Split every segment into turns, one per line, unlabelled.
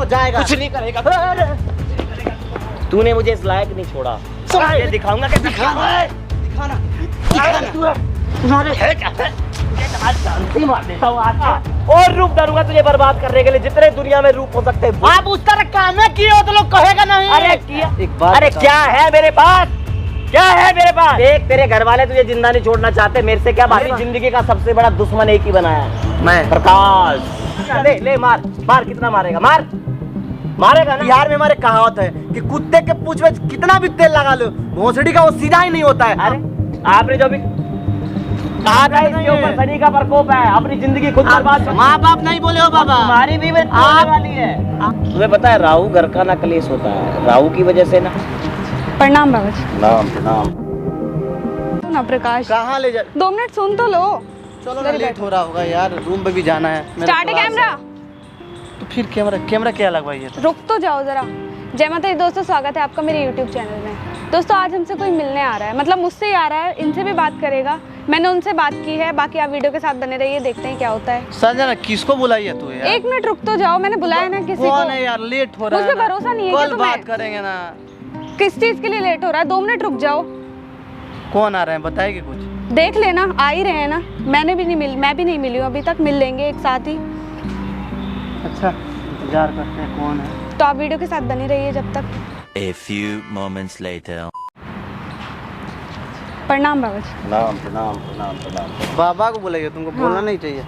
वो जाएगा।
कुछ नहीं करेगा। तूने मुझे इस लायक नहीं छोड़ा। मैं दिखाऊंगा कि
दिखाना।
मार देता हूँ आज। और रूप डालूंगा तुझे बर्बाद करने के लिए, जितने दुनिया में रूप हो सकते हैं।
आप उस तरह काम में किए हो तो लोग कहेगा नहीं।
अरे किया।
एक बात
अरे
बताओ।
क्या है मेरे पास, क्या है मेरे पास? देख, तेरे घर वाले तुझे जिंदा नहीं छोड़ना चाहते। मेरे से क्या बात? जिंदगी का सबसे बड़ा दुश्मन एक ही बनाया है,
मैं।
प्रकाश। ले ले मार मार, कितना मारेगा? मार, मारेगा ना।
बिहार में हमारे कहावत है कि कुत्ते के पूंछ में कितना भी तेल लगा लो, भोंसड़ी का वो सीधा ही नहीं होता है।
अरे आपने जो भी कहा था, इसके ऊपर शनि का प्रकोप है। अपनी जिंदगी खुद बर्बाद।
माँ बाप नहीं बोले हो बाबा।
तुम्हारी भी आने वाली है। तुम्हें पता है राहु घर का ना कलेश होता है। राहु की वजह से ना।
प्रणाम बाबा जी।
नाम नाम
ना प्रकाश,
कहाँ ले जा?
2 मिनट सुन तो लो।
चलो ना, लेट हो रहा होगा यार, रूम पे भी जाना है। मेरा
स्टार्ट
क्लास
कैमरा।
है। तो फिर कैमरा क्या लगवाइए?
रुक तो जाओ जरा। जय माता दी दोस्तों, स्वागत है आपका मेरे YouTube चैनल में। दोस्तों आज हमसे कोई मिलने आ रहा है, मतलब मुझसे ही आ रहा है। इनसे भी बात करेगा, मैंने उनसे बात की है। बाकी आप वीडियो के साथ बने रहिए, देखते हैं क्या होता है।
संजना किसको बुलाई है तू यार?
1 मिनट रुक तो जाओ, मैंने बुलाया ना किसी को।
कौन है यार? लेट हो रहा है।
मुझ पे भरोसा नहीं है क्या
कल
तुम्हें?
बात करेंगे ना।
किस चीज के लिए लेट हो रहा है? 2 मिनट रुक जाओ।
कौन आ रहे हैं बताएगी कुछ?
देख लेना, आ ही रहे हैं ना। मैं भी नहीं मिली हूँ अभी तक, मिल लेंगे एक साथ ही।
अच्छा इंतजार करते हैं कौन है।
तो आप वीडियो के साथ बने रहिए जब तक।
A few moments later.
प्रणाम बाबा जी।
नाम प्रणाम प्रणाम प्रणाम।
बाबा को बुलाइए, तुमको
हाँ।
बोलना नहीं चाहिए।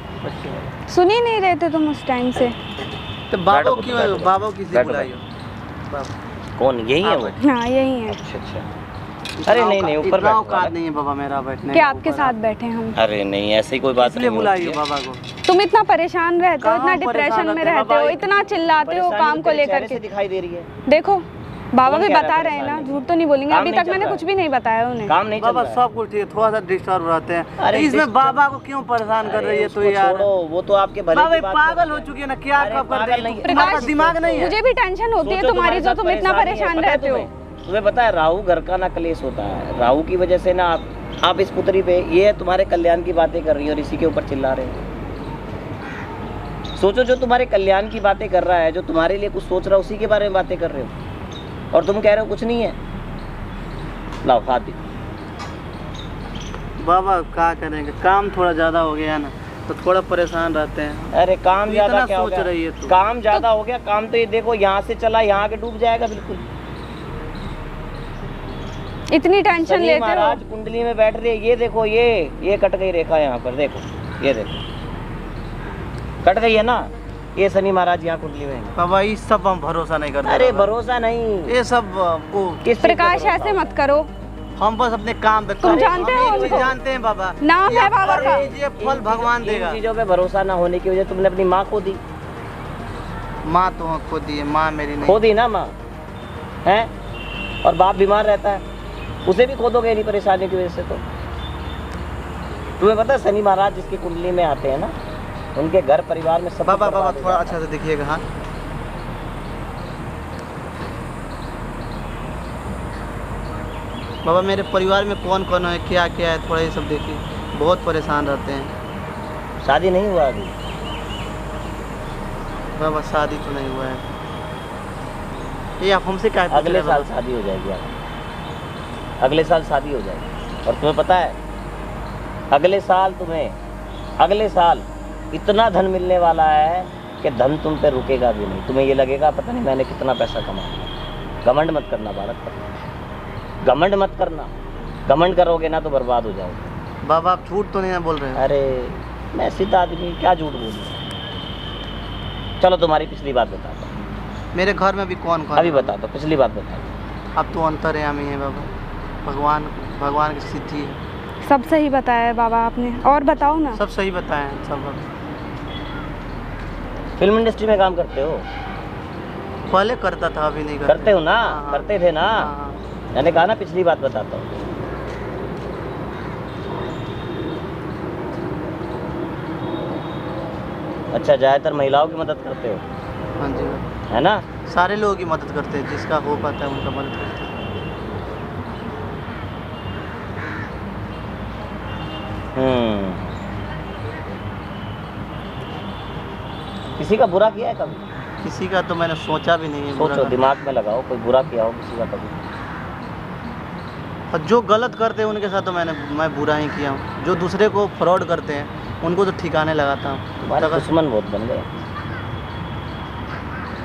सुन ही नहीं रहे थे तुम उस टाइम से।
तो बाबा
बैठो,
क्यों
बैठो।
बाबा किसी
बैठो,
बुलाई हो? बाबा
कौन? यही है वो?
हाँ यही है।
अच्छा अच्छा। अरे नहीं नहीं, ऊपर
इतना
बैठो।
औकात नहीं है बाबा मेरा बैठने
कि
का
आपके
ऊपर।
साथ बैठे हम।
अरे नहीं, ऐसी कोई बात
इसलिए
नहीं
बुलाई
होती
हो
है।
बाबा को।
तुम इतना परेशान रहते हो,
कहाँ
इतना
परेशान
डिप्रेशन में
रहते हैं
रहते हो,
बाबा?
इतना चिल्लाते हो
परेशानी
काम को
तेरे
लेकर
चेहरे
के।
से दिखाई दे रही है।
देखो बाबा
कौन
भी
कह रहा
बता
है
रहे हैं ना,
परेशानी?
झूठ तो नहीं बोलेंगे।
काम
अभी
नहीं
तक
चल
मैंने
रहा
कुछ भी नहीं बताया उन्हें।
काम नहीं चल
बाबा
रहा है।
सब कुछ ठीक है, थोड़ा सा डिस्टर्ब रहते हैं।
अरे
इसमें
डिस्टर्ब-
बाबा को क्यों परेशान कर रही है तू
उसको
यार?
छोड़ो, वो तो आपके भले
बाबा
की बात
पागल
कर
हो
रहे
चुकी है ना, क्या
अरे
कब कर
पागल
रही
नहीं
है?
है।
तुम्हारा
प्रकाश,
दिमाग नहीं है?
मुझे भी टेंशन होती है
सोचो
तुम्हारी, जो
साथ
तुम इतना
परेशानी है,
परेशान
पता है
रहते हो।
तुम्हें पता है राहु घर का ना कलेश होता है। राहु की वजह से ना आप इस पुत्री पे ये तुम्हारे कल्याण की बातें कर रही है और इसी के ऊपर चिल्ला रहे हैं। सोचो, जो तुम्हारे कल्याण की बातें कर रहा है, जो तुम्हारे लिए कुछ सोच रहा है, उसी के बारे में बातें कर रहे हो और तुम कह रहे हो कुछ नहीं है। लाओ हाथ दे।
बाबा क्या करेंगे, काम थोड़ा ज्यादा हो गया ना, तो थोड़ा परेशान रहते हैं।
अरे काम
तू
ज्यादा
इतना
क्या हो
सोच
गया?
रही है तू?
काम ज्यादा हो गया। काम तो ये देखो, यहाँ से चला यहाँ के डूब जाएगा बिल्कुल।
इतनी टेंशन
शनि
लेते
महाराज
हो।
कुंडली में बैठ रहे हैं। ये देखो, ये कट गई रेखा यहाँ पर, देखो ये देखो कट गई है ना। ये शनि महाराज यहाँ कुंडली में हैं।
बाबा इस सब हम भरोसा नहीं करते।
अरे
बाबा।
भरोसा नहीं,
ये सब वो
किस चीज़ पे
प्रकाश
भरोसा
ऐसे
हो?
मत करो।
हम बस अपने काम पे
तुम
करें।
जानते
हम
हो
एक चीज
उनको?
जानते हैं बाबा,
नाम
ये
है बाबा
फल-
का।
ये फल भगवान देगा।
इन चीजों पे भरोसा ना होने की वजह से तुमने अपनी माँ खो दी।
माँ तो खो दी है, माँ मेरी नहीं।
खो दी ना माँ है। और बाप बीमार रहता है, उसे भी खो दोगे इन्हीं परेशानी की वजह से। तो तुम्हें पता है शनि महाराज जिसकी कुंडली में आते हैं ना, उनके घर परिवार में सब
बाबा बाबा थोड़ा अच्छा से देखिएगा। हाँ बाबा मेरे परिवार में कौन कौन है, क्या क्या है, थोड़ा ये सब देखिए। बहुत परेशान रहते हैं।
शादी नहीं हुआ अभी?
बाबा शादी तो नहीं हुआ है। ये आप हमसे क्या पूछ
अगले
रहे हैं
साल
बाबा?
शादी हो जाएगी आपकी। अगले साल शादी हो जाएगी। और तुम्हें पता है अगले साल इतना धन मिलने वाला है कि धन तुम पे रुकेगा भी नहीं। तुम्हें ये लगेगा पता नहीं मैंने कितना पैसा कमाया। घमंड मत करना बालक, घमंड मत करना। घमंड करोगे ना तो बर्बाद हो जाओगे।
बाबा आप झूठ तो नहीं ना बोल रहे हैं?
अरे मैं सीधा आदमी, क्या झूठ बोलूं। चलो तुम्हारी पिछली बात बताता हूँ।
मेरे घर में भी कौन कौन
अभी
है?
बता दो, पिछली बात बता दो।
अब तो अंतर्यामी है बाबा। भगवान की सिद्धि है।
सब सही बताया है बाबा आपने, और बताओ ना।
सब सही बताए हैं सब बाबा।
फिल्म इंडस्ट्री में काम करते हो?
पहले करता था, अभी नहीं करता।
करते हो ना?
हाँ,
करते थे ना?
हाँ।
मैंने कहा ना पिछली बात बताता हूँ। अच्छा, ज्यादातर महिलाओं की मदद करते हो,
हाँ जी बाबा।
है ना?
सारे लोगों की मदद करते हैं, जिसका हो पाता है उनका मदद करते हैं। किसी का बुरा किया है कभी? किसी का तो मैंने सोचा भी नहीं है बुरा
सोचो,
करने।
दिमाग में लगाओ, कोई बुरा किया हो किसी का कभी?
और जो गलत करते हैं उनके साथ तो मैं बुरा ही किया हूँ। जो दूसरे को फ्रॉड करते हैं उनको तो ठिकाने लगाता हूँ।
तुम्हारे दुश्मन बहुत बन गए।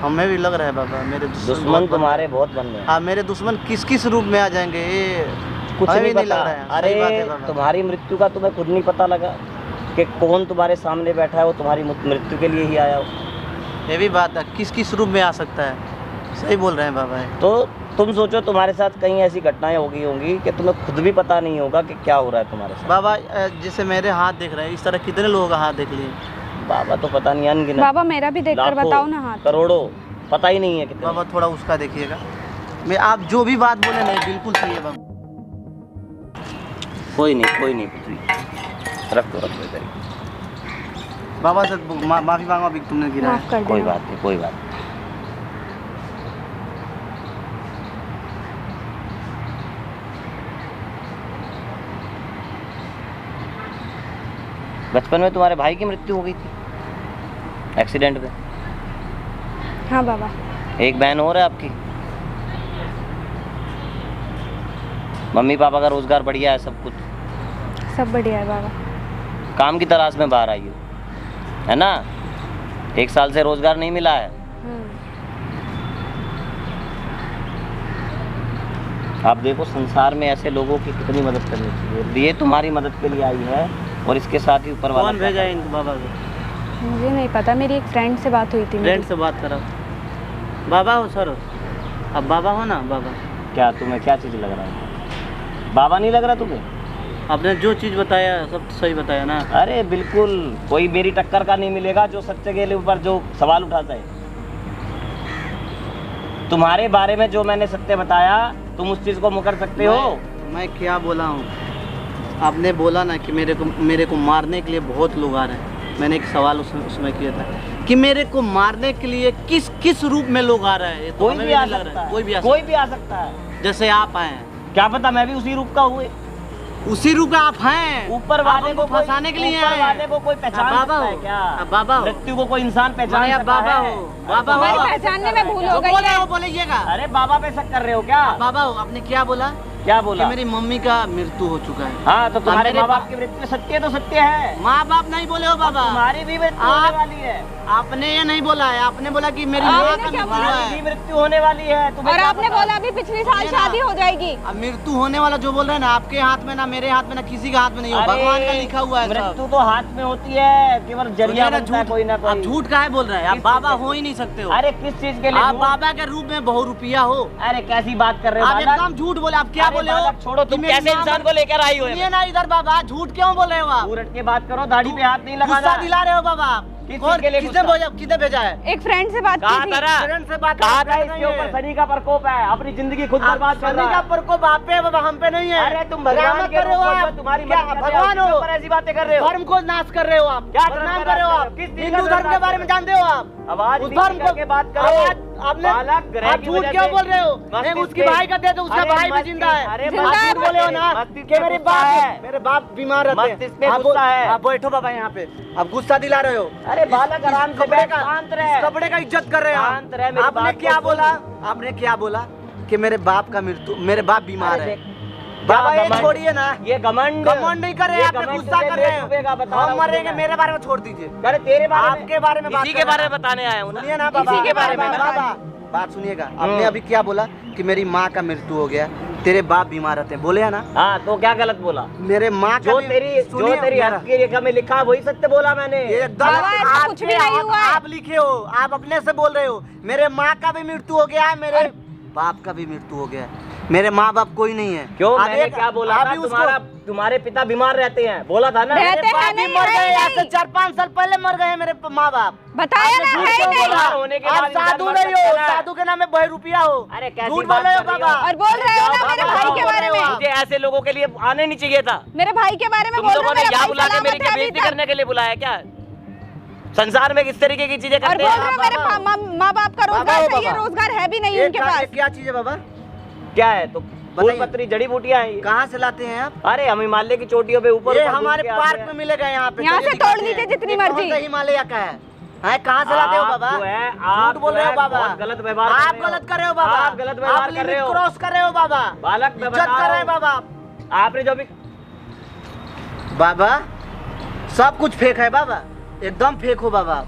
हमें भी लग रहा है बाबा मेरे
दुश्मन तुम्हारे बहुत बन गए।
हाँ, मेरे दुश्मन किस किस रूप में आ जाएंगे ये
कुछ
हमें
नहीं
भी
पता।
लग रहा है। सही बात है
अरे
बाबा।
तुम्हारी मृत्यु का तुम्हें खुद नहीं पता लगा कि कौन तुम्हारे सामने बैठा है, वो तुम्हारी मृत्यु के लिए ही आया हो।
ये भी बात है, किस किस रूप में आ सकता है। सही बोल रहे हैं बाबा।
तो तुम सोचो तुम्हारे साथ कहीं ऐसी घटनाएं हो गई होंगी कि तुम्हें खुद भी पता नहीं होगा कि क्या हो रहा है तुम्हारे साथ।
बाबा जैसे मेरे हाथ देख रहे हैं, इस तरह कितने लोगों का हाथ देख लिए।
बाबा तो पता नहीं अनगिनत,
बाबा मेरा भी देखकर
लाखों,
बताओ ना हाथ।
करोड़ों, पता ही नहीं है कितने।
बाबा थोड़ा उसका देखिएगा। मैं आप जो भी बात बोले नहीं बिल्कुल सही है बाबा।
कोई नहीं पृथ्वी, रख दो इधर ही।
बाबा से माफी मांगो, अभी तुमने गिरा
माफ
है।
कर
कोई
देना।
बात नहीं, कोई बात नहीं। बचपन में तुम्हारे भाई की मृत्यु हो गई थी एक्सीडेंट में।
हाँ बाबा।
एक बहन और है आपकी। मम्मी पापा का रोजगार बढ़िया है, सब कुछ
सब बढ़िया है बाबा।
काम की तलाश में बाहर आई हो, है ना? 1 साल से रोजगार नहीं मिला है। आप देखो संसार में ऐसे लोगों की कितनी मदद करनी चाहिए। ये तुम्हारी मदद के लिए आई है और इसके साथ ही ऊपर वाला
कौन भेजा है इनको बाबा को?
मुझे नहीं पता, मेरी एक फ्रेंड से बात हुई थी।
फ्रेंड से बात करो। बाबा हो सर, अब बाबा हो ना बाबा।
क्या तुम्हें क्या चीज़ लग रहा है? बाबा नहीं लग रहा तुम्हें?
आपने जो चीज़ बताया सब सही बताया ना।
अरे बिल्कुल, कोई मेरी टक्कर का नहीं मिलेगा जो सच्चे के ऊपर जो सवाल उठाता है। तुम्हारे बारे में जो मैंने सत्य बताया, तुम उस चीज को मुकर सकते हो?
मैं क्या बोला हूँ? आपने बोला ना कि मेरे को मारने के लिए बहुत लोग आ रहे हैं। मैंने एक सवाल उसमें किया था कि मेरे को मारने के लिए किस किस रूप में लोग आ रहे हैं। ये तो
कोई
हमें
भी आ
नहीं लग
सकता
रहा
है,
कोई भी
आ सकता है।
जैसे आप आए हैं,
क्या पता मैं भी उसी रूप का हुए।
उसी रूप का आप हैं।
ऊपर वाले को
फंसाने के लिए
ऊपर वाले को कोई पहचान
बाबा
सकता है
हो
क्या?
बाबा हो।
मृत्यु को कोई इंसान पहचान सकता
बाबा
है?
हो, बाबा
हमारी
हो।
पहचानने में भूल हो
जो
गई
बोले
है।
वो बोलिएगा।
अरे बाबा पे शक कर रहे हो क्या?
बाबा हो, आपने क्या बोला?
क्या
कि
बोला?
मेरी मम्मी का मृत्यु हो चुका है।
हाँ, तो तुम्हारे
मेरे
माँ बाप की मृत्यु सत्य तो सत्य है।
माँ बाप नहीं बोले हो बाबा।
तुम्हारी भी मृत्यु होने
आप-
वाली है।
आपने ये नहीं बोला है। आपने बोला कि मेरी
आपने
माँ का
क्या
मृत्यु
बोला?
हुआ
तुम्हारी भी
है।
मृत्यु होने वाली है। तुम्हें
और
क्या
आपने
पता?
बोला अभी पिछले साल
ये ना।
शादी हो जाएगी।
अब मृत्यु होने वाला जो बोल रहे हैं ना, आपके हाथ में ना, मेरे हाथ में ना, किसी के हाथ में नहीं हो।
अरे,
भगवान का लिखा हुआ है सब।
मृत्यु तो हाथ में होती है, केवल जरिया
सुनिए ना,
बनता है कोई ना
आप
कोई।
झूठ काहे बोल रहे हैं? आप
किस
बाबा
चीज़ के?
हो ही नहीं सकते हो।
अरे किस चीज के लिए
आप
झूठ?
बाबा के रूप में बहुरूपिया हो।
अरे कैसी बात कर रहे हो
आप
बालक?
एकदम झूठ बोले। आप क्या
अरे
बोले हो?
बालक, छोड़ो, तुम
कि मेरी
कैसे
माँ
इंसान को लेकर आई हो?
सुनिए ना इधर बाबा, झूठ क्यों बोल रहे हो आप?
उलट के बात करो, दाढ़ी पे हाथ नहीं लगाना।
गुस्सा दिला रहे हो बाबा आप।
किस
कौन
चीज़ के लिए
किसने
गुस्सा?
किसने भेजा है?
एक फ्रेंड से बात
कहा
की
था
थी।
ना?
फ्रेंड से बात
कहा था
करना
इसके
नहीं
ऊपर
है।
शनि का प्रकोप है, अपनी जिंदगी खुद बर्बाद कर
शनि
रहा
का
है।
प्रकोप आप पे है बाबा, हम पे नहीं है।
अरे तुम भगवान
ड्रामा
के
कर रहे हो
रूप में
आप।
तुम्हारी
क्या
मदद कर रहे हो,
भगवान
किसके
हो?
ऊपर ऐसी बातें कर रहे हो?
धर्म को नाश कर रहे हो आप।
क्या
बदनाम कर रहे हो आप।
किस चीज़ का
हिंदू धर्म के बारे में जानते हो आप?
आवाज
उस
नीचे
धर्म को
करके बात करो।
आपने
बालक, ग्रह
आप
की
झूठ
वजह
क्यों
से
बोल रहे हो?
मस्तिष्क
नहीं, उसकी
के-
भाई का दे दो, उसका
अरे
भाई भी
मस्तिष्क-
जिंदा है।
अरे
आप
मस्तिष्क
झूठ बोले हो ना
मस्तिष्क
कि
में
मेरे
गुस्सा है।
मेरे बाप बीमार रहते हैं।
मस्तिष्क में
आप
गुस्सा है।
आप बैठो बाबा यहाँ पे। आप गुस्सा दिला रहे हो।
अरे बालक आराम से
कपड़े
बैठ,
का
शांत रहे।
कपड़े का इज्जत कर रहे हैं आप।
शांत रहे, मेरी
आपने
बात
क्या
को सुन।
बोला? आपने क्या बोला कि मेरे बाप का मृत्यु, मेरे बाप बीमार
अरे
है।
देख,
बाबा ये
घमंड-
छोड़िए ना,
ये घमंड
घमंड नहीं कर रहे
ये
हैं, आप
घमंड
गुस्सा
तुझे
कर
ले
रहे
डूबेगा,
हैं।
बता रहा
हम
हूँ
मरेंगे,
तुझे।
मेरे बारे में छोड़ दीजिए।
अरे तेरे बारे में,
आपके बारे में बात
इसी
कर
के
रहे
बारे
हैं।
में बताने आया हूँ ना।
सुनिए ना बाबा,
इसी के बारे में
बाबा बात सुनिएगा। आपने अभी क्या बोला कि मेरी माँ का मृत्यु हो गया, तेरे बाप बीमार रहते हैं, बोले है ना?
हाँ, तो क्या गलत बोला?
मेरे माँ का
जो
भी-
तेरी
सुनिए मेरा।
हक की रेखा में लिखा है, वही सत्य बोला मैंने।
एकदम
बाबा, ऐसा कुछ भी नहीं हुआ है।
आप लिखे हो, आप अपने से बोल रहे हो। मेरे माँ का भी मृत्यु हो गया है, मेरे बाप का भी मृत्यु हो गया है। मेरे माँ बाप कोई नहीं है।
क्यों?
आप
मैंने
एक-
क्या बोला
आप
था?
भी उसको-
तुम्हारे पिता बीमार रहते हैं, बोला था ना।
रहते
मेरे
हैं
बाप भी
नहीं,
मर
है
गए,
ही
आज से
नहीं।
4-5 साल पहले मर गए हैं मेरे माँ बाप।
बताया ना,
झूठ
है ही
क्यों
नहीं।
बोला?
होने के
आप
बाद इंसान
साधु
मर
नहीं
सकता
हो,
है।
साधु के नाम में बहुरूपिया हो।
अरे कैसी
झूठ
बात
बोल रहे हो
कर रही
बाबा।
हो?
और बोल रहे हो ना मेरे
बाबा,
भाई के
बोल
बारे
रहे हो
में।
आप।
मुझे ऐसे लोगों के लिए आने नहीं चाहिए था।
मेरे भाई के बारे में
तुम
बोल रहे
लोगों
हो,
ने
मेरा
यहाँ
भाई
बुला के
सलामत
मेरी
है अभी
बेइज्जती
तक।
करने के लिए बुलाया क्या? संसार में किस तरीके की चीजें
और
करते
बोल
हैं?
रहे हो मेरे माँ बाप का
बाबा
रोजगार
हो
चाहिए,
बाबा।
रोजगार है भी नहीं
ये
उनके
क्या-
पास।
ये क्या चीज है बाबा?
क्या है? तो फूल
बताइए।
पत्री जड़ी बूटियां हैं ये।
कहाँ से लाते हैं आप?
अरे हम हिमालय की चोटियों पे ऊपर
ये
ऊपर
हमारे
घूम के आते
पार्क
हैं।
में मिलेगा यहाँ पे।
यहाँ
चलिए
से
दिखाते
तोड़ लीजिए
हैं।
जितनी
ये कौन
मर्जी।
सा हिमालय का है? है कहाँ से लाते हो
आप
बाबा?
जो है, आप
झूठ बोल
जो
रहे हो
है,
बाबा।
बहुत गलत व्यवहार कर
आप
रहे हो।
गलत कर रहे हो बाबा।
आप गलत व्यवहार
आप
कर रहे हो।
लिमिट क्रॉस कर रहे हो बाबा।
बालक मैं
इज्जत
बता
कर रहे
रहा
हैं
हूँ।
बाबा।
आपने जो भी
बाबा सब कुछ फेक है बाबा, एकदम फेक हो बाबा।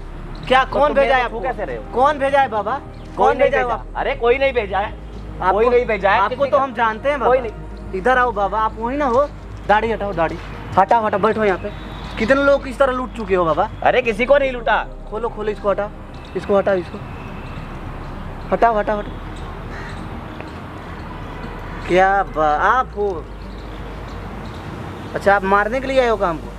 क्या कौन
तुम
भेजा है
मेरे को
आपको?
कैसे रहे हो?
कौन भेजा है बाबा?
कोई
कौन
नहीं
भेजा है
भेजा।
आपको?
अरे कोई नहीं भेजा है, कोई नहीं भेजा है।
आपको
किसी
तो
का-
हम जानते हैं बाबा।
कोई नहीं।
इधर आओ बाबा, आप वही ना हो? दाढ़ी हटाओ, दाढ़ी हटाओ, हटाओ, बैठो यहाँ पे। कितने लोग इस तरह लूट चुके हो बाबा?
अरे किसी को नहीं लूटा।
खोलो खोलो, इसको हटाओ, इसको हटाओ, इसको हटाओ, हटाओ, हटाओ। क्या आप हो? अच्छा, आप मारने के लिए आए हो काम को?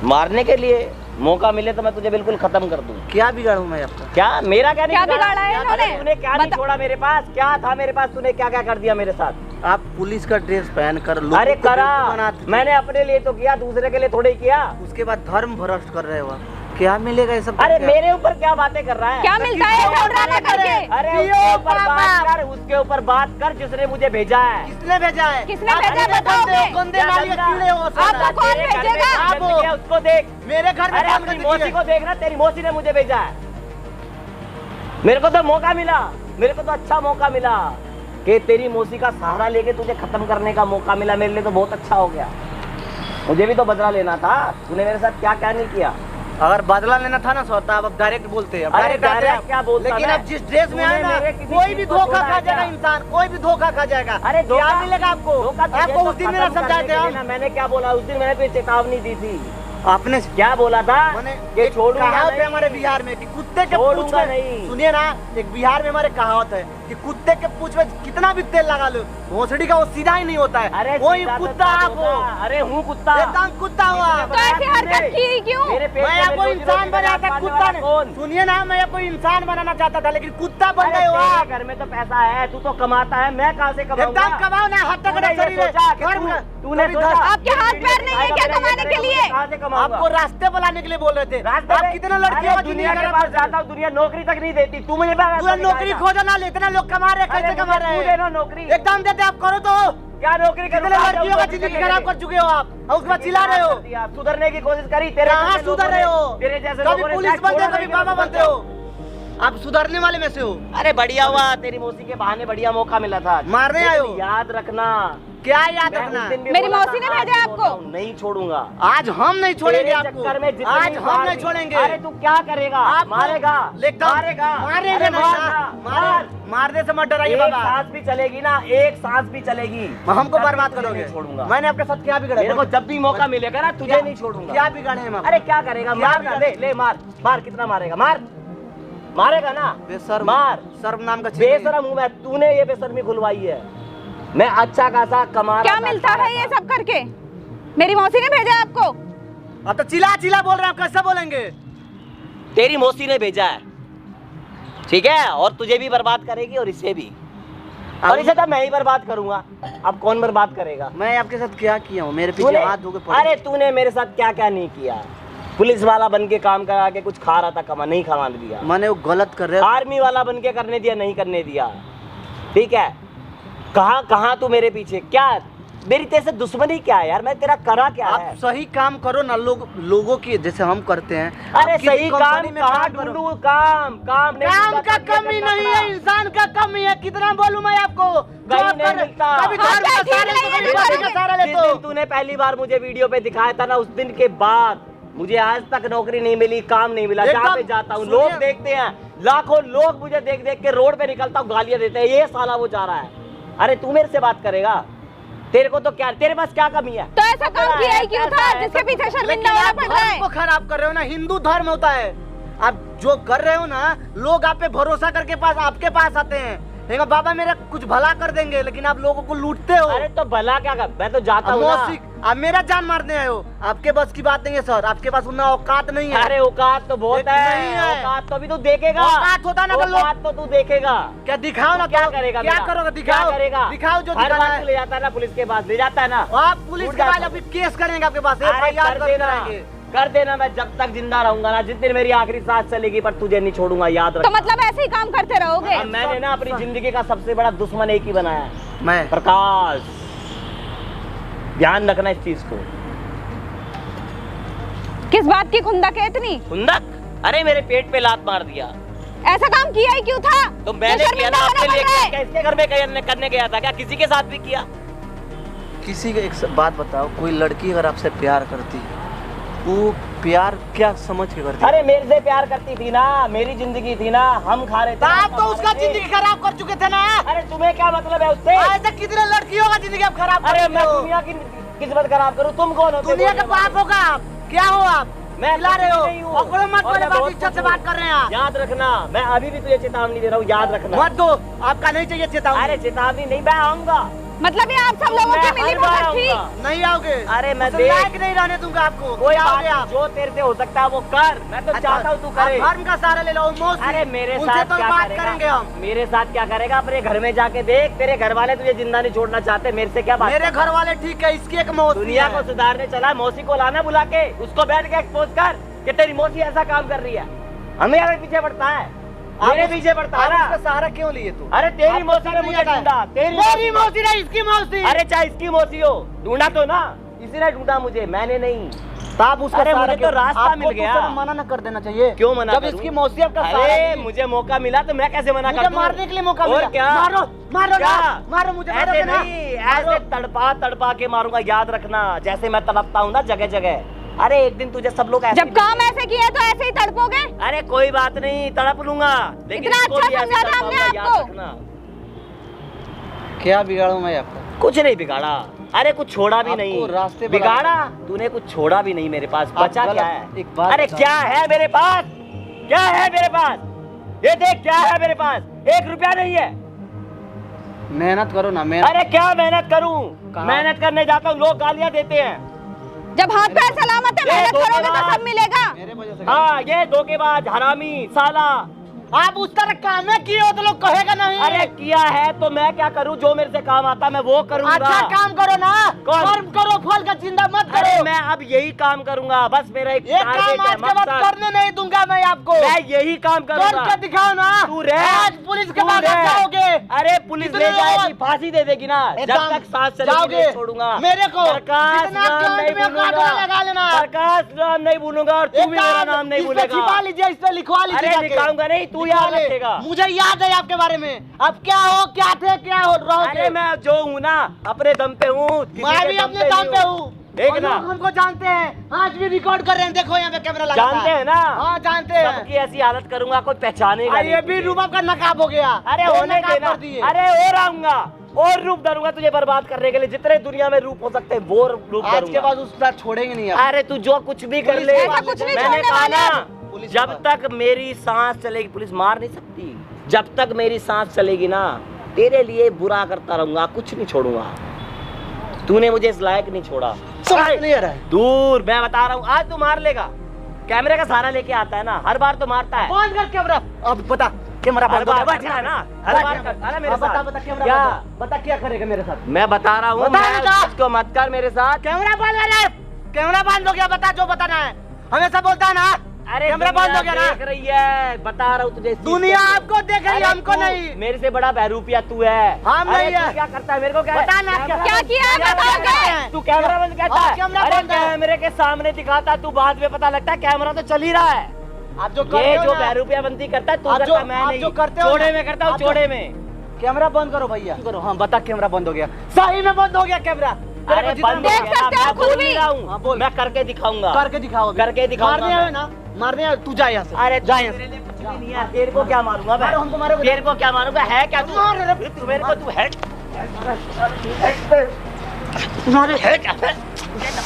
मारने के लिए मौका मिले तो मैं तुझे बिल्कुल खत्म कर दूं।
क्या बिगाड़ू मैं आपका?
क्या मेरा क्या नहीं
क्या बिगाड़ा है
अरे
इन्होंने?
तूने क्या नहीं
बता-
छोड़ा मेरे पास? क्या था मेरे पास? तूने क्या क्या कर दिया मेरे साथ?
आप पुलिस का ड्रेस पहन कर लोगों
अरे
को
करा,
बेवकूफ बनाते थे।
मैंने अपने लिए तो किया, दूसरे के लिए थोड़े ही किया।
उसके बाद धर्म भ्रष्ट कर रहे हो आप। क्या मिलेगा ये सब?
अरे
क्या?
मेरे ऊपर क्या बातें कर रहा है?
क्या मिलता है ये ड्रामा करके?
अरे
जियो
उसके ऊपर
पापा।
बात कर, उसके ऊपर बात कर जिसने मुझे भेजा है।
किसने भेजा है?
किसने
आप
भेजा है
गंदे
बताओगे?
हो, गंदे
क्या
नाली के
गंदा?
कीड़े हो साला।
आपको कौन
तेरे घर में
भेजेगा?
जो गंदगी है, उसको देख।
मेरे घर में
अरे
काम
अपनी
करती
मौसी
है।
को देखना, तेरी मौसी ने मुझे भेजा है। मेरे को तो मौका मिला, मेरे को तो अच्छा मौका मिला कि तेरी मौसी का सहारा लेके तुझे खत्म करने का मौका मिला। मेरे लिए तो बहुत अच्छा हो गया। मुझे भी तो बदला लेना था। तूने मेरे साथ क्या क्या नहीं किया।
अगर बदला लेना था ना सर, आप अब डायरेक्ट बोलते हैं।
अरे
डायरेक्ट आते हैं
डायरेक्ट
आप।
क्या बोलता
लेकिन
मैं?
अब जिस ड्रेस में आए
तूने
ना,
मेरे किसी
कोई
चीज
भी
को
धोखा
छोड़ा
खा
है
जाएगा
क्या?
इंसान, कोई भी धोखा खा जाएगा।
अरे
क्या मिलेगा आपको?
धोखा तुझे
आपको
तो
उस दिन मेरा
खत्म
समझाए
करने
थे
के लिए
हम।
ना, मैंने क्या बोला उस दिन? मैंने तुझे चेतावनी दी थी।
आपने
क्या बोला था?
मैंने
कि
एक
छोड़ूंगा
कहावत है
नहीं।
हमारे बिहार में कि कुत्ते के पूंछ
छोड़ूंगा
में,
नहीं।
सुनिए ना, एक बिहार में हमारे कहावत है कि कुत्ते के पूंछ में कितना भी तेल लगा लो, भोसड़ी का वो सीधा ही नहीं होता है।
अरे
वही
सीधा तो
कुत्ता
क्या
आप हो।
होगा? अरे हूँ कुत्ता।
एकदम कुत्ता हुआ।
तो ऐसी हरकत की क्यों?
मेरे पेट
मैं
में
आपको
रोजी
इंसान
रोटी का
बनाता,
राज
कुत्ता
मारने वाला कौन?
नहीं। सुनिए ना, मैं आपको इंसान बनाना चाहता था, लेकिन कुत्ता बन
अरे
गए हो आप।
तेरे घर में तो पैसा है, तू तो कमाता है, मैं कहाँ से कमाऊंगा?
एकदम कमाओ ना, हाथ तक
तूने ये
शरीर है।
सोचा कि
घर
तू-
में-
तूने
कभी
सोचा
दस-
आपके हाथ पैर नहीं है क्या कमाने के लिए?
कहाँ से कमाऊंगा?
आपको रास्ते बुलाने के लिए बोल रहे थे।
रास्ते
आप
में-
कितने लड़कियों
अरे
का
दुनिया
जिंदगी
के
खराब
पास
कर दी।
जाता हूँ, दुनिया नौकरी तक नहीं देती। तू मुझे बता
पूरा नौकरी खोजा ना ले, इतना लोग कमा रहे हैं, कैसे कमा रहे
दे ना
हैं?
नौकरी।
एकदम देते, आप करो तो।
क्या नौकरी
कितने
करूंगा?
लड़कियों का जिंदगी खराब कर चुके हो आप, और उसके बाद चिल्ला रहे हो।
सुधरने की कोशिश करी। तेरे
कहाँ
जैसे लोगों
सुधर रहे
ने-
हो?
तेरे जैसे
कभी
लोगों ने
पुलिस
टैक्स
बनते हो,
छोड़ा
कभी
नहीं,
बाबा
मैं
बनते हो। आप सुधरने वाले में से हो।
अरे बढ़िया हुआ, तेरी मौसी के बहाने बढ़िया मौका मिला था।
मारने आए हो?
लेकिन याद रखना,
क्या याद
मैं
रखना?
उस दिन भी
मेरी
बोला
मौसी
था,
ने
आज
भेजा
भी
आपको?
बोल रहा हूँ, नहीं छोड़ूंगा।
आज हम नहीं छोड़ेंगे
तेरे
आपको।
चक्कर में जितनी
आज हम
मार
नहीं
दी।
छोड़ेंगे।
अरे तू क्या करेगा?
आप
मारेगा, मारेगा,
मारेंगे
अरे
नहीं
मारना,
ना।
मार।
मारने से मत डराइए
एक
बाबा।
सांस भी चलेगी ना, एक सांस भी चलेगी,
हमको
तब
बर्बाद
भी तुझे
करोगे।
नहीं छोड़ूंगा।
मैंने आपके साथ क्या बिगड़ा?
मेरे को जब भी मौका मिलेगा ना, तुझे नहीं छोड़ूंगा।
क्या बिगाड़े हम आप?
अरे क्या करेगा?
क्या
मार ना,
बिगाड़े?
ले मार, मार। कितना मारेगा? मार, मारेगा ना।
बेशर्म,
मार।
शर्म नाम का चीज नहीं।
बेशरम हूँ मैं, तूने ये बेशर्मी खुलवाई है। मैं अच्छा खासा कमा
क्या
रहा था,
मिलता
खा रहा
है ये
था।
सब करके? मेरी मौसी ने भेजा आपको?
अब तो चिल्ला चिल्ला बोल रहे हैं, आप कैसे बोलेंगे?
तेरी मौसी ने भेजा है, ठीक है? और तुझे भी बर्बाद करेगी और इसे भी, और इसे तो मैं ही बर्बाद करूंगा। अब कौन बर्बाद करेगा?
मैं आपके साथ क्या किया हूँ? मेरे पीछे
तूने-
हाथ धोके पड़े।
अरे तूने मेरे साथ क्या क्या नहीं किया? पुलिस वाला बन के काम करा के कुछ खा रहा था, कमा नहीं खवाने दिया।
मैंने वो गलत कर रहे हो।
आर्मी वाला बन के करने दिया, नहीं करने दिया, ठीक है? कहाँ कहाँ तू मेरे पीछे? क्या मेरी तेरे से दुश्मनी क्या है यार? मैं तेरा करा क्या
आप
है?
सही काम करो ना, लोगों की जैसे हम करते हैं।
अरे
आप किसी
सही काम
कंपनी में
कहाँ
काम करो।
ढूंढूं? काम काम नहीं
काम
मिलता,
का
तब ये
कमी
करना
नहीं
पड़ा।
है, इंसान का कमी है। कितना बोलूं मैं आपको? जो
कहीं
आप
नहीं
कर-
मिलता।
कभी
हाँ,
घर का
क्या ठीक
सहारा
नहीं
लेते,
है,
कभी बाकी का सहारा
जिस
लेते
दिन
हो।
तूने पहली बार मुझे वीडियो पे दिखाया था ना, उस दिन के बाद मुझे आज तक नौकरी नहीं मिली, काम नहीं मिला।
एकदम
जहाँ पे जाता हूँ
सुनिए।
लोग देखते हैं, लाखों लोग मुझे देख देख के रोड पे निकलता हूँ, गालियां देते हैं, ये साला वो जा रहा है। अरे तू मेरे से बात करेगा? तेरे को तो क्या, तेरे पास क्या कमी है?
तो ऐसा काम किया ही क्यों था
ऐसा है,
जिसके
तो-
पीछे
लेकिन
शर्मिंदा होना
आप
पड़ रहा है?
धर्म को खराब कर रहे हो ना। हिंदू धर्म होता है, आप जो कर रहे हो ना, लोग आप पे भरोसा करके आपके पास आते हैं। देखो बाबा मेरा कुछ भला कर देंगे, लेकिन आप लोगों को लूटते हो।
अरे तो भला क्या कर, मैं तो जाता हूँ ना।
आप मेरा जान मारने आए हो। आपके बस की बात नहीं है सर, आपके पास उतना औकात नहीं है।
अरे औकात तो बहुत
एक नहीं
है,
है।
औकात तो अभी तू देखेगा।
औकात होता ना तो लोग-
औकात तो तू देखेगा।
क्या दिखाओ ना?
क्या
तो
करेगा?
क्या
मेरा?
करोगे? दिखाओ,
क्या करेगा?
दिखाओ जो
हर
दिखाना
बात
है।
को ले जाता है ना पुलिस के पास, ले जाता है ना।
आप पुलिस
छूट
के बाद
जाता
अभी केस करेंगे आपके पास,
अरे
FIR
कर
करके
देना,
लाएंगे।
कर देना। मैं जब तक जिंदा रहूंगा ना, जिस दिन मेरी आखिरी सांस चलेगी, पर तुझे नहीं छोड़ूंगा, याद रख।
तो मतलब ऐसे ही काम करते रहोगे?
अब मैंने ना अपनी जिंदगी का सबसे बड़ा दुश्मन एक ही बनाया है,
मैं
प्रकाश। ध्यान रखना इस चीज को।
किस बात की खुंदक है इतनी?
खुंदक? अरे मेरे पेट पे लात मार दिया।
ऐसा काम किया ही क्यों था?
तो मैंने किया ना, आपके लिए किया, क्या इसके घर में करने गया था क्या? किसी के साथ भी किया?
किसी का एक बात बताओ, कोई लड़की अगर आपसे प्यार करती है, वो प्यार क्या समझ के करती है?
अरे मेरे से प्यार करती थी ना, मेरी जिंदगी थी ना, हम खा रहे थे।
आप तो उसका जिंदगी खराब कर चुके थे ना।
अरे तुम्हें क्या मतलब है उससे?
ऐसे कितने लड़कियों का जिंदगी आप खराब कर
अरे
चुके
मैं
हो?
दुनिया की किस्मत खराब करूं? तुम कौन हो?
दुनिया के बाप होगा आप? क्या हो आप?
मैं
खिला रहे हो?
नहीं हूँ।
पकड़ो मत,
और
मेरे
मैं
बात
बहुत
इज्जत से बात कर रहे हैं आप।
याद रखना, मैं अभी भी तुझे चेतावनी दे रहा हूँ, याद रखना।
मत दो, आपका नहीं चाहिए चेतावनी।
अरे चेतावनी नहीं, मैं आऊंगा।
मतलब ये आप सब लोगों की मिली भगत थी?
नहीं आओगे।
अरे मैं
उस लायक नहीं रहने दूंगा आपको।
कोई
आओगे
बात
आप।
जो तेरे से हो सकता है वो कर, मैं तो चाहता हूँ तू करे।
धर्म का सहारा ले लो मौसी।
अरे मेरे
उनसे
साथ
तो
क्या
बात
करेगा?
करेंगे हम।
मेरे साथ क्या करेगा? अपने घर में जाके देख, तेरे घर वाले तुझे जिंदा नहीं छोड़ना चाहते, मेरे से क्या बात?
मेरे घर वाले ठीक है, इसकी एक मौसी
दुनिया
है।
को सुधारने चला, मौसी को लाना बुला के, उसको बैठ के एक्सपोज कर कि तेरी मौसी ऐसा काम कर रही है। हमें अगर पीछे पड़ता है, मेरे पीछे पड़ता है
आप
ना।
उसका सहारा क्यों लिए तू?
अरे तेरी
आपको
मौसी ने
समझ
मुझे
नहीं आता
ढूंढा,
है।
तेरी
मेरी मौसी नहीं, इसकी मौसी।
अरे चाहे इसकी मौसी हो, ढूंढा तो ना, इसी ने ढूंढा मुझे, मैंने नहीं।
तो आप उसका
अरे
सहारा
मुझे
क्यों?
तो रास्ता
आपको
मिल
तो
गया।
उसको मना न कर देना चाहिए।
क्यों मना
जब
करूं?
इसकी मौसी आपका सहारा
अरे
ली।
मुझे मौका मिला तो मैं कैसे मना कर
मुझे
दूं?
मारने के लिए मौका
और
मिला।
क्या?
मारो मारो
क्या?
ना, मारो मुझे,
ऐसे
मारोगे ना?
नहीं, ऐसे तड़पा तड़पा के मारूंगा, याद रखना। जैसे मैं तड़पता हूँ ना जगह जगह, अरे एक दिन तुझे सब लोग ऐसे
जब काम ऐसे किया तो ऐसे ही तड़पोगे?
अरे कोई बात नहीं, तड़प लूंगा, लेकिन
इतना
इसको
अच्छा
भी ऐसे
समझा था हमने
तड़पाऊंगा,
आपको।
याद रखना।
क्या बिगाड़ू मैं आपको?
कुछ नहीं बिगाड़ा, अरे कुछ छोड़ा भी
आपको
नहीं।
रास्ते
बिगाड़ा तूने, कुछ छोड़ा भी नहीं मेरे पास। बचा
गलत-
क्या है?
एक बात
अरे
बताओ।
क्या है मेरे पास? क्या है मेरे पास? ये देख, क्या है मेरे पास? 1 रुपया नहीं है।
मेहनत करो ना, मेहनत।
अरे क्या मेहनत करूं?
कहाँ?
मेहनत करने जाता हूँ, लोग गालियां देते हैं।
जब हाथ पैर सलामत है,
ये
मेहनत करोगे तो
धोखेबाज।
सब मिलेगा।
मेरे वजह से
हाँ, ये धोखेबाज, हरामी, साला।
आप उस तरह काम किए हो तो लोग कहेगा नहीं।
अरे किया है तो मैं क्या करूं? जो मेरे से काम आता मैं वो करूंगा।
अच्छा काम करो ना,
कौन?
कर्म करो, फल का चिंता मत
अरे
करो।
मैं अब यही काम करूंगा, बस मेरा एक
ये
टारगेट
काम
है,
आज के बाद
मकसद।
करने नहीं दूंगा मैं आपको।
मैं यही काम करूंगा।
करके दिखाओ ना।
तू रह,
आज पुलिस के
तू
पास
रह।
जाओगे।
अरे पुलिस
कितने
ले जाएगी,
लोग?
फांसी दे देगी ना, जब
एकदम
तक सांस चलेगी
जाओगे।
नहीं छोड़ूंगा।
मेरे को
प्रकाश
जितना
नाम
कांड
नहीं
में
बोलूंगा,
कांटा लगा लेना।
प्रकाश नाम नहीं बोलूंगा, और तू
एक
भी मेरा
काम,
नाम नहीं
इस पे
बोलेगा।
छिपा लीजिए, इस पे लिखवा लीजिए
अरे
जाके।
लिखाऊंगा नहीं, तू
लिखवा
याद
ले।
रखेगा।
मुझे याद है आपके बारे में, अब क्या हो, क्या थे, क्या हो रहोगे।
अरे मैं जो हूँ ना, अपने दम पे हूँ।
मैं भी अपने दम पे हूँ।
देख
और
ना।
लोग हमको जानते हैं, आज भी रिकॉर्ड कर रहे हैं, देखो यहाँ पे कैमरा लगा
जानते हैं ना?
हाँ जानते हैं।
सबकी ऐसी हालत करूंगा, कोई पहचानेगा
अरे ये भी रूबाब का नकाब हो गया।
अरे
ये
होने
नकाब
देना।
कर दिए।
अरे और आऊंगा, और रूप धरूंगा तुझे बर्बाद करने के लिए। जितने दुनिया में रूप हो सकते हैं वो रूप
आज के
धरूंगा।
बाद उस तरह छोड़ेंगे नहीं आप।
अरे तू जो कुछ भी कर
पुलिस
ले,
के पास कुछ नहीं
मैंने
छोड़ने
कहा
वाले
ना,
हैं।
पुलिस के
जब
पास।
तक मेरी सांस चलेगी, पुलिस मार नहीं सकती। जब तक मेरी सांस चलेगी ना, तेरे लिए बुरा करता रहूंगा, कुछ नहीं छोड़ूंगा। तूने मुझे इस लायक नहीं छोड़ा।
समझ नहीं आ रहा है।
दूर, मैं बता रहा हूँ, आज तू मार लेगा। कैमरे का सहारा लेके आता है ना, हर बार तो मारता है।
बंद कर कैमरा। अब बता, कैमरा
हर
बंद
बार
कर।
बैठा है ना, हर बार कर। अरे मेरे
बता
साथ
बता कैमरा
क्या?
बंद कर। बता क्या करेगा मेरे साथ।
मैं बता रहा हूँ,
बता
मैं
बेटा।
उसको मत कर मेरे साथ।
कैमरा बंद कर रे। कैमरा बंद हो गया, बता जो बताना है। हमेशा बोलता है ना।
अरे
कैमरा बंद हो गया ना।
देख रही है, बता रहा हूँ तुझे इस चीज़
दुनिया
के लिए।
आपको देख रही है,
अरे
हमको
तू
नहीं।
मेरे से बड़ा बहरूपिया तू है।
हम
अरे
नहीं
तू
है।
क्या करता है मेरे को क्या
बता ना,
कैमरा
क्या
बंद-
किया है,
कैमरा
बताओ
बंद
क्या
है।
है?
तू कैमरा बंद कहता
हाँ,
है।
कैमरा
अरे
बंद है।
कैमरे के सामने दिखाता, तू बाद में पता लगता है कैमरा तो चल ही रहा है।
आप जो करते
ये
हो
जो
ना,
बहरूपिया बंदी करता है तू
आप
करता
जो-
है, मैं
आप
नहीं।
जो करते हो
चौड़े
ना,
में करता हूँ,
आप जो-
चौड़े में।
कैमरा बंद करो भैया। करो, हाँ बता कैमरा बंद हो गया। सही में बंद हो गया कैमरा। तेरे को
अरे
जितना
बंद हो
देख
गया ना,
सकते हो
मैं
खुद
बोल
भी।
नहीं रहा हूँ।
हाँ, बोल।
मैं करके दिखाऊंगा।
करके दिखाओ अभी।
करके दिखाऊंगा
मारने
मैं।
आए ना, मारने आए, तू जा यहाँ से।
अरे
जा यहाँ से।
तेरे लिए कुछ भी नहीं है। तेरे को क्या मारूंगा मैं?
मारो, हमको मारोगे।
तेरे को क्या मारूंगा? है क्या तू?
मार रे।
तू मेरे को, तू है
मारे।
है क्या?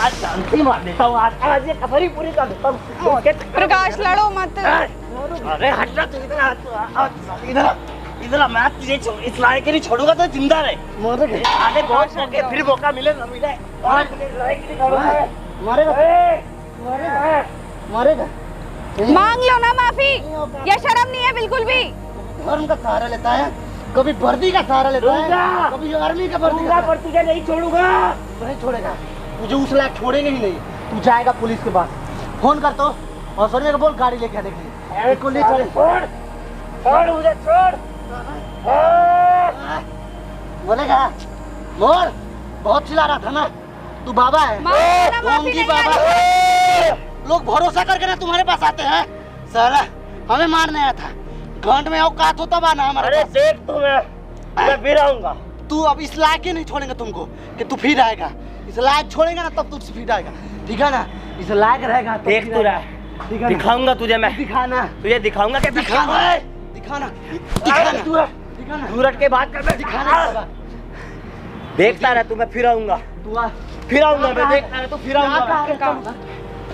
आज शांति मार देता हूँ, आज ये कफरी पूरी कर देता हूँ।
प्रकाश लड़ो मत।
अरे हट जा तू, इधर इधर मैं तुझे इस लायक के लिए छोड़ूंगा तो जिंदा रहे।
मारेगा।
आगे बहुत मौके, फिर मौका मिले ना मिले, और तुझे लायक के लिए छोड़ूंगा।
मारेगा।
ए,
मारेगा। मारेगा।
मांग लो ना माफी, ये शर्म नहीं है बिल्कुल भी।
धर्म का सहारा लेता है, कभी वर्दी का सहारा लेता है,
दूंगा।
कभी आर्मी का वर्दी
दूंगा,
का।
पर तुझे नहीं छोड़ूंगा।
नहीं छोड़ेगा, तुझे उस लायक छोड़ेंगे ही नहीं। तू जाएगा पुलिस के पास, फोन कर तो, और सोनिया को बोल गाड़ी लेके आने के लिए।
अरे
को ले चले।
छोड़, छोड़ मुझे, छोड़।
बोलेगा मोर, बहुत चिल्ला रहा था ना, तू बाबा है।
मांग लो ना माफी,
ढोंगी
नहीं
बाबा
आनी।
है। लोग भरोसा करके ना तुम्हारे पास आते हैं, साला हमें मारने आया था, घंट में औकात होता बा ना हमारे
अरे
पास।
देख तू मैं फिर आऊंगा।
तू अब इस लायक ही नहीं छोड़ेंगे तुमको कि तू फिर आएगा। इस लायक छोड़ेंगे ना तब तू फिर आएगा, ठीक है ना? इस लायक रहेगा तो
देख
फिर
तू
आएगा।
रहा,
ठीक है ना?
दिखाऊंगा तुझे मैं,
दिखाना,
तुझे दिखाऊंगा कि
दिखाना, दिखाना, दिखाना, दिखाना,
सूरज के बाद कर
दिखाना।
देखता रह तू, मैं फिर आऊंगा,
तू आ,
फिर आऊंगा मैं, देखता रह तू, फिर आऊंगा।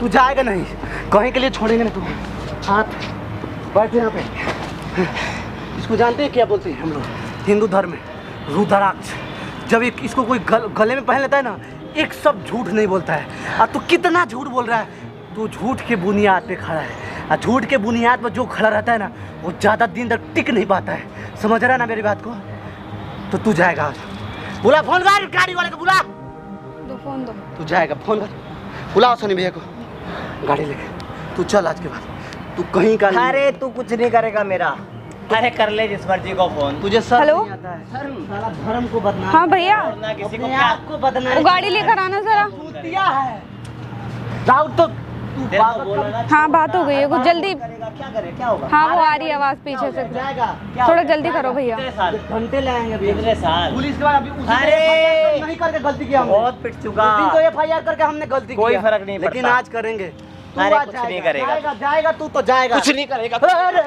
तू जाएगा नहीं, कहीं के लिए छोड़ेंगे ना तू। हाथ बैठे यहाँ पे। इसको जानते हैं क्या बोलते हैं हम लोग हिंदू धर्म में? रुद्राक्ष। जब इसको कोई गले में पहन लेता है ना, एक सब झूठ नहीं बोलता है। और तू कितना झूठ बोल रहा है? तू झूठ के बुनियाद पे खड़ा है, और झूठ के बुनियाद पर जो खड़ा रहता है ना, वो ज़्यादा दिन तक टिक नहीं पाता है। समझ रहा है ना मेरी बात को? तो तू जाएगा आज। बुला, फोन कर गाड़ी वाले को, बुला।
दो फोन दो।
तू जाएगा, फोन कर, बुलाओ सनी भैया को, गाड़ी लेके। तू चल आज के बाद, तू कहीं का नहीं।
अरे तू कुछ नहीं करेगा मेरा। अरे कर ले जिस मर्जी को फोन।
तुझे शर्म
हेलो?
नहीं आता है? साला धर्म को बदनाम,
हाँ भैया,
ना किसी को
अपने
क्या
आप को बदनाम।
वो गाड़ी लेकर आना जरा।
चूतिया है राउत। तो तू
तेरे को बोला ना,
हाँ बात हो गई है, कुछ जल्दी।
करेगा क्या करे, क्या होगा?
हाँ वो आ रही है आवाज़ पीछे से।
जाएगा,
थोड़ा जल्दी करो भैया।
कितने साल,
घंटे लगाएंगे अभी।
कितने साल?
पुलिस के बाद अभी उसी
अरे!
दिन FIR नहीं करके गलती किया हमने।
बहुत पिट चुका।
उस दिन तो FIR करके हमने गलती
कोई
किया,
फर्क नहीं
लेकिन
पड़ता।
आज करेंगे। तू
अरे
आज
कुछ नहीं
जाएगा,
करेगा।
जाएगा, जाएगा, तू तो जाएगा।
कुछ नहीं करेगा।
अरे